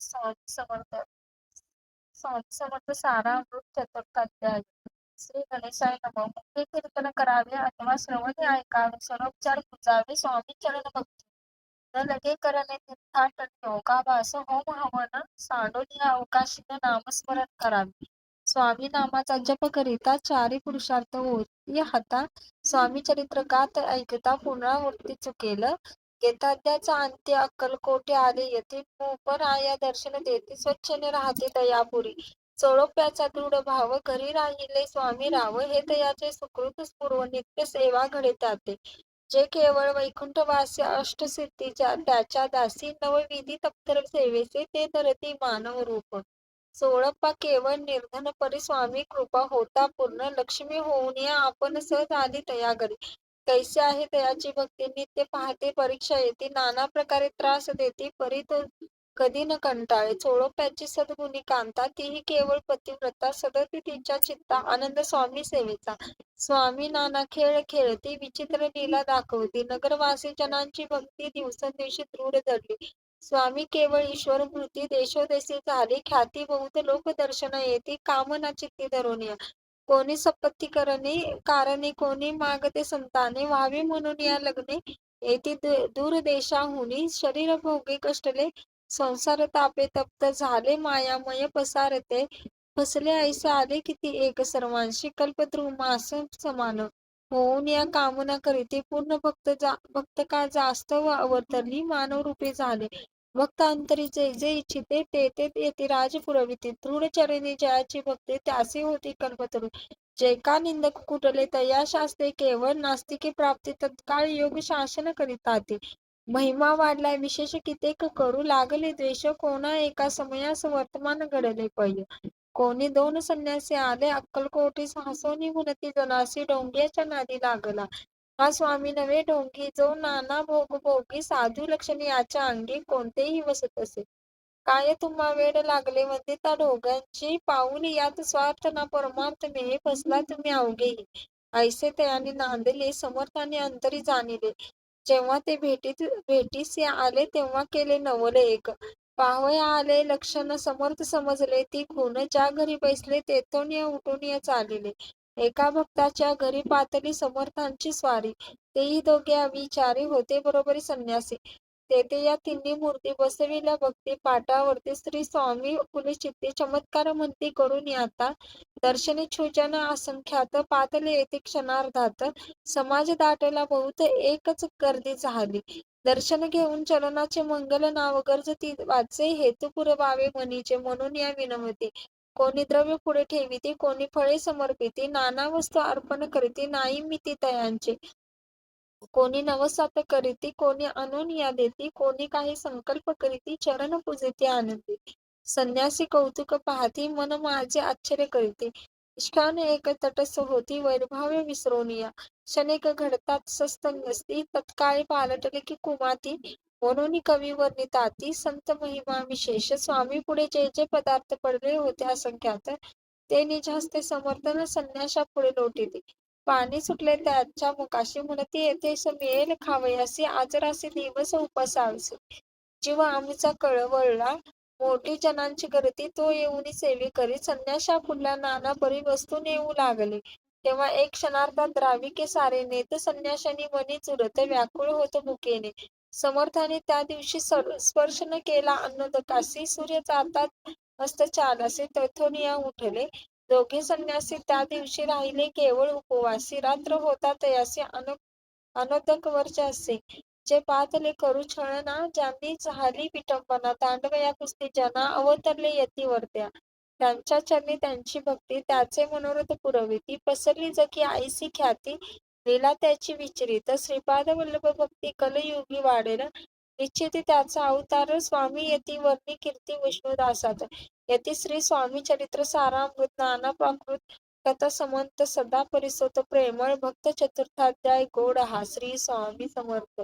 स्वामी समर्थ स्वामी समर्थ सारामृत चतुर्थाध्याय. श्री गणेशाय नमः. मुखे कीर्तन करावे अथवा श्रवणे ऐकावे, स्वरोपचार बुजावे, स्वामी चरण भक्ती न लगे करणे तीर्थाटन योगाभास होम हवन सांडून या अवकाशीन नामस्मरण करावे. स्वामी नामाचा जप करिता चारी पुरुषार्थ होती हाता. स्वामी चरित्र गात ऐकता पुनरावृत्ती चुकेल. गीताध्याचा अंत्य अक्कलकोटे आले येथे मूपराया दर्शन देते स्वच्छने राहते दयापुरी. चोळप्याचा दृढ भाव घरी राहिले स्वामी राव हे तयाचे सुकृत पूर्व नित्य सेवा घडे त्याते. जे केवळ वैकुंठवासी अष्टसिद्धीच्या त्याच्या दासी नवविधी तप्तर सेवेचे ते धरती मानव रूप. चोळप्पा केवळ निर्धन परी स्वामी कृपा होता पूर्ण लक्ष्मी होऊन या आपण सहज आली तया घरी. कैसे आहे तयाची भक्ती नित्य पाहते परीक्षा येते नाना प्रकारे त्रास देते परी तो कधी न कंटाळे. चोळप्याची सद्गुणी कांता तीही केवळ पतिव्रता सतत तिच्या चित्ता आनंद स्वामी सेवेचा. स्वामी नाना खेळ खेळती विचित्र लीला दाखवती नगरवासी जनांची भक्ती दिवसेंदिवशी दृढ जडली. स्वामी केवळ ईश्वर मूर्ती देशोदेशी झाली ख्याती बहुत लोक दर्शन येती कामना चित्ती धरून या. कोणी संपत्ती कारणे कोणी मागते संताने व्हावी म्हणून या लग्ने येथे दूर देशाहुनी शरीर भोगे कष्टले संसार तापे तप्त झाले मायामय पसारते फसले ऐसे आले किती एक सर्वांशी कल्पद्रुमास समान होऊन या कामना करीते पूर्ण भक्त का जास्त अवतरली मानव रूपे झाले. भक्त अंतरी जे जे इच्छिते ते ते येते राज पुरविते दृढ चरणी जयाची भक्ती त्यासी होती कल्पतरू. जे का निंदक कुटले तया शास्त्रे केवळ नास्तिके प्राप्ती तत्काळ योग शासन करिताते. महिमा वाढलाय विशेष कितेक करू लागले द्वेष कोणा एका समयास वर्तमान घडले पय. कोणी दोन संन्यासी आले अक्कलकोटीस हसोनी म्हणती जनासी ढोंग्याच्या नादी लागला. हा स्वामी नवे ढोंगी जो नाना भोग भोगी साधू लक्षणी याच्या अंगी कोणतेही वसत असे. काय तुम्हा वेड लागले म्हणते त्या ढोंग्यांची पाऊल यात स्वार्थ ना परमार्थ मेहे फसला तुम्ही अवघेही. ऐसे तयाने नांदले समर्थाने अंतरी जाणिले. जेव्हा ते भेटीस आले तेव्हा केले नवले एक. पाहवया आले लक्षण समर्थ समजले ती खून ज्या घरी बैसले तेथून उठून चालिले. एका भक्ताच्या घरी पातली समर्थांची स्वारी तेही दोघे अविचारी होते बरोबरी संन्यासी. तेथे या तिन्ही मूर्ती बसविल्या भक्ती पाटावरती श्री स्वामी फुलचित्ती चमत्कार म्हणती करून आता. दर्शनी छुजन असंख्यात पातले येथे क्षणार्धात. समाज दाटला बहुत एकच गर्दी झाली. दर्शन घेऊन चरणाचे मंगल नाव गर्जती वाचे हेतू पुरवावे मनीचे म्हणून या विनवते. कोणी द्रव्य पुढे ठेविते कोणी फळे समर्पिते नाना वस्तू अर्पण करीते नाही मिती तयांचे. कोणी नवसात करीती कोणी आणून या देती कोणी काही संकल्प करीती चरण पूजिते आनंदी. संन्यासी कौतुक पाहती मन माझे आश्चर्य करीते. निष्कान एक तटस्थ होती वैरभाव्य विसरून या. क्षणिक घडतात सत्संगस्ती तत्काळी पालटले की कुमाती. म्हणून कवी वर्णिताती संत महिमा विशेष स्वामी पुढे जे जे पदार्थ पडले होते असंख्यात ते निज हस्ते समर्थन संन्याशा पुढे लोटीते. पाणी सुटले त्याच्या मुखाशी म्हणती येथेस मिळेल खावयासी आजरासी दिवस उपासावसे. जीव आमचा कळवळला मोठी जनांची गर्दी तो येऊन सेवे करी संन्याशा पुढल्या नाना परी वस्तू नेऊ लागले. तेव्हा एक क्षणार्धात द्राविके सारे नेत संन्याशांनी मनी चुरत व्याकुळ होत भुकेने. समर्थाने त्या दिवशी स्पर्श न केला अन्नोदकासी सूर्य जातात हस्त चालासे तेथून या उठले. दोघे संन्यासी त्या दिवशी राहिले केवळ उपवासी रात्र होता तयासी अनोदक वर्चसे. जे पातले करू छळना ज्यांनी झाली विटंबना तांडव या कुस्ती जना अवतरले यती वरत्या. त्यांच्या चरणी त्यांची भक्ती त्याचे मनोरथ पुरविती पसरली जगी आईसी ख्याती. लीला त्याची विचरित श्रीपाद वल्लभ भक्ती कलयुगी वाढेल निश्चिती त्याचा अवतार स्वामी यती वर्णी कीर्ती विष्णुदासात. यती श्री स्वामी चरित्र सारामृत नाना प्राकृत कथा समंत सदा परिसोत प्रेमळ भक्त चतुर्थाध्याय गोड हा. श्री स्वामी समर्थ.